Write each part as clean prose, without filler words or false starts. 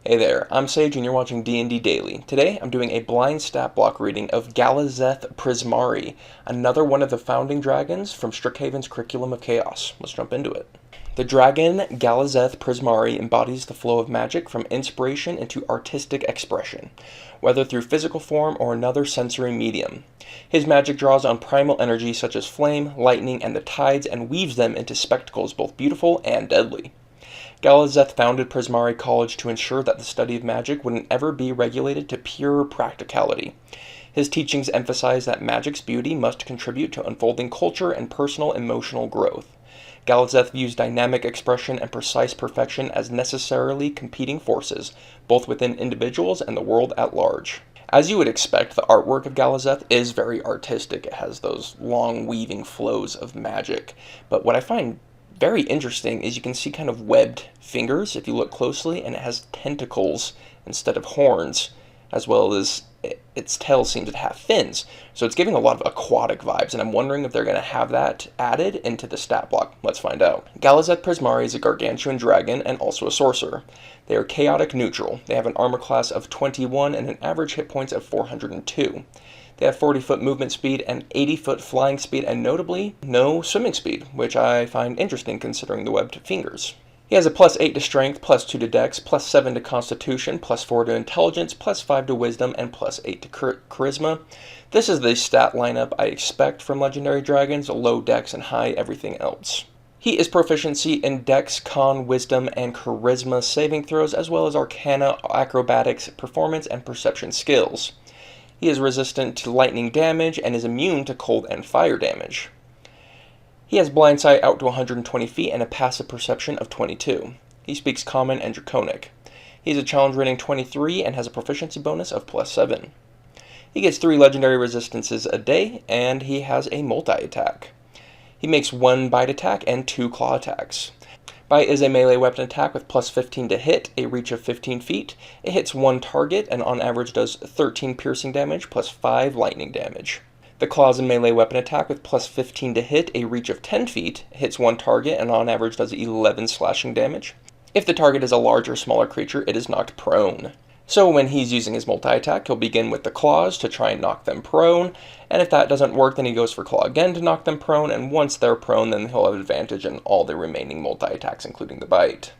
Hey there, I'm Sage and you're watching D&D Daily. Today I'm doing a blind stat block reading of Galazeth Prismari, another one of the founding dragons from Strixhaven's Curriculum of Chaos. Let's jump into it. The dragon Galazeth Prismari embodies the flow of magic from inspiration into artistic expression, whether through physical form or another sensory medium. His magic draws on primal energy such as flame, lightning, and the tides and weaves them into spectacles both beautiful and deadly. Galazeth founded Prismari College to ensure that the study of magic wouldn't ever be regulated to pure practicality. His teachings emphasize that magic's beauty must contribute to unfolding culture and personal emotional growth. Galazeth views dynamic expression and precise perfection as necessarily competing forces, both within individuals and the world at large. As you would expect, the artwork of Galazeth is very artistic. It has those long weaving flows of magic. But what I find very interesting is you can see kind of webbed fingers if you look closely, and it has tentacles instead of horns, as well as its tail seems to have fins. So it's giving a lot of aquatic vibes, and I'm wondering if they're going to have that added into the stat block. Let's find out. Galazeth Prismari is a gargantuan dragon and also a sorcerer. They are chaotic neutral. They have an armor class of 21 and an average hit points of 402. They have 40-foot movement speed and 80-foot flying speed, and notably, no swimming speed, which I find interesting considering the webbed fingers. He has a +8 to strength, +2 to dex, +7 to constitution, +4 to intelligence, +5 to wisdom, and +8 to charisma. This is the stat lineup I expect from legendary dragons: low dex and high everything else. He is proficiency in dex, con, wisdom, and charisma saving throws, as well as arcana, acrobatics, performance, and perception skills. He is resistant to lightning damage and is immune to cold and fire damage. He has blind sight out to 120 feet and a passive perception of 22. He speaks Common and Draconic. He has a challenge rating 23 and has a proficiency bonus of +7. He gets 3 legendary resistances a day, and he has a multi-attack. He makes 1 bite attack and 2 claw attacks. Bite is a melee weapon attack with +15 to hit, a reach of 15 feet. It hits 1 target and on average does 13 piercing damage plus 5 lightning damage. The claw is a melee weapon attack with +15 to hit, a reach of 10 feet, hits 1 target and on average does 11 slashing damage. If the target is a larger or smaller creature, it is knocked prone. So when he's using his multi-attack, he'll begin with the claws to try and knock them prone, and if that doesn't work, then he goes for claw again to knock them prone, and once they're prone, then he'll have advantage in all the remaining multi-attacks, including the bite.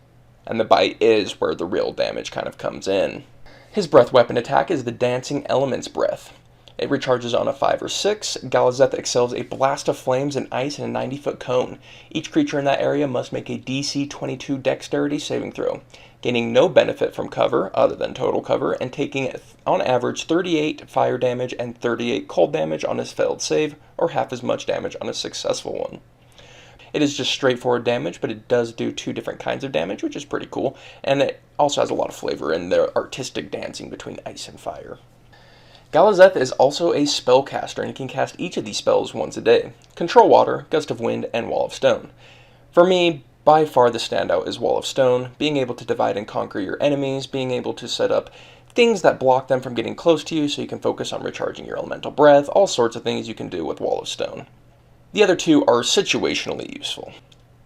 And the bite is where the real damage kind of comes in. His breath weapon attack is the Dancing Elements Breath. It recharges on a 5 or 6. Galazeth excels a blast of flames and ice in a 90-foot cone. Each creature in that area must make a DC 22 dexterity saving throw, gaining no benefit from cover other than total cover, and taking on average 38 fire damage and 38 cold damage on his failed save, or half as much damage on a successful one. It is just straightforward damage, but it does do 2 different kinds of damage, which is pretty cool, and it also has a lot of flavor in the artistic dancing between ice and fire. Galazeth is also a spellcaster, and he can cast each of these spells once a day: Control Water, Gust of Wind, and Wall of Stone. For me, by far the standout is Wall of Stone, being able to divide and conquer your enemies, being able to set up things that block them from getting close to you so you can focus on recharging your elemental breath, all sorts of things you can do with Wall of Stone. The other 2 are situationally useful.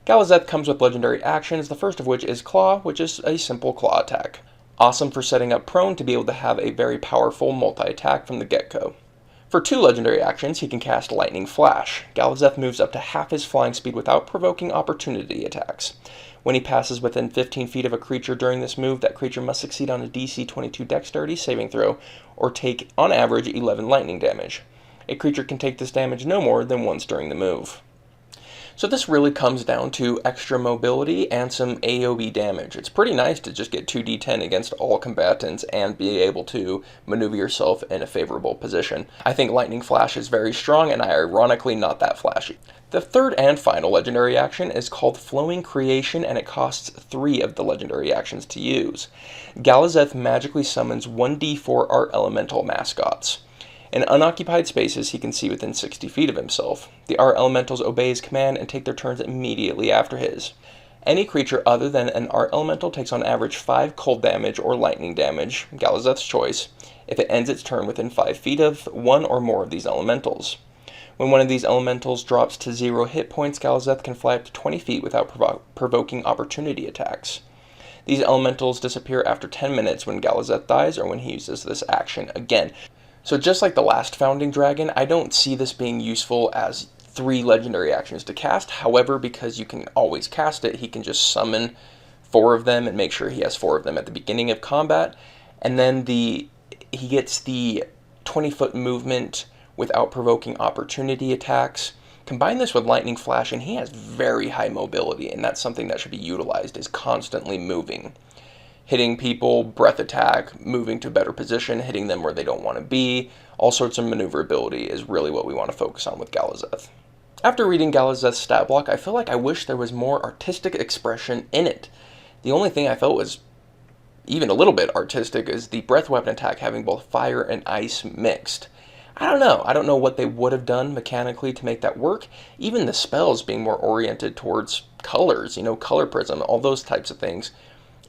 Galazeth comes with legendary actions, the first of which is Claw, which is a simple claw attack. Awesome for setting up prone to be able to have a very powerful multi-attack from the get-go. For 2 legendary actions, he can cast Lightning Flash. Galazeth moves up to half his flying speed without provoking opportunity attacks. When he passes within 15 feet of a creature during this move, that creature must succeed on a DC 22 dexterity saving throw, or take, on average, 11 lightning damage. A creature can take this damage no more than once during the move. So this really comes down to extra mobility and some AoE damage. It's pretty nice to just get 2d10 against all combatants and be able to maneuver yourself in a favorable position. I think Lightning Flash is very strong, and ironically not that flashy. The third and final legendary action is called Flowing Creation, and it costs 3 of the legendary actions to use. Galazeth magically summons 1d4 art elemental mascots. In unoccupied spaces, he can see within 60 feet of himself. The art elementals obey his command and take their turns immediately after his. Any creature other than an art elemental takes on average 5 cold damage or lightning damage, Galazeth's choice, if it ends its turn within 5 feet of one or more of these elementals. When one of these elementals drops to 0 hit points, Galazeth can fly up to 20 feet without provoking opportunity attacks. These elementals disappear after 10 minutes when Galazeth dies or when he uses this action again. So just like the last Founding Dragon, I don't see this being useful as 3 legendary actions to cast. However, because you can always cast it, he can just summon 4 of them and make sure he has 4 of them at the beginning of combat. And then he gets the 20-foot movement without provoking opportunity attacks. Combine this with Lightning Flash, and he has very high mobility, and that's something that should be utilized, is constantly moving. Hitting people, breath attack, moving to a better position, hitting them where they don't want to be. All sorts of maneuverability is really what we want to focus on with Galazeth. After reading Galazeth's stat block, I feel like I wish there was more artistic expression in it. The only thing I felt was even a little bit artistic is the breath weapon attack having both fire and ice mixed. I don't know. I don't know what they would have done mechanically to make that work. Even the spells being more oriented towards colors, color prism, all those types of things,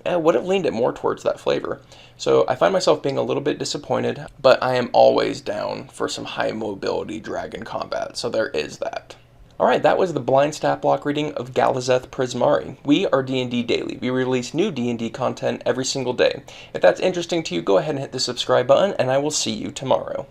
would have leaned it more towards that flavor. So I find myself being a little bit disappointed, but I am always down for some high mobility dragon combat, so there is that. Alright, that was the blind stat block reading of Galazeth Prismari. We are D&D Daily. We release new D&D content every single day. If that's interesting to you, go ahead and hit the subscribe button, and I will see you tomorrow.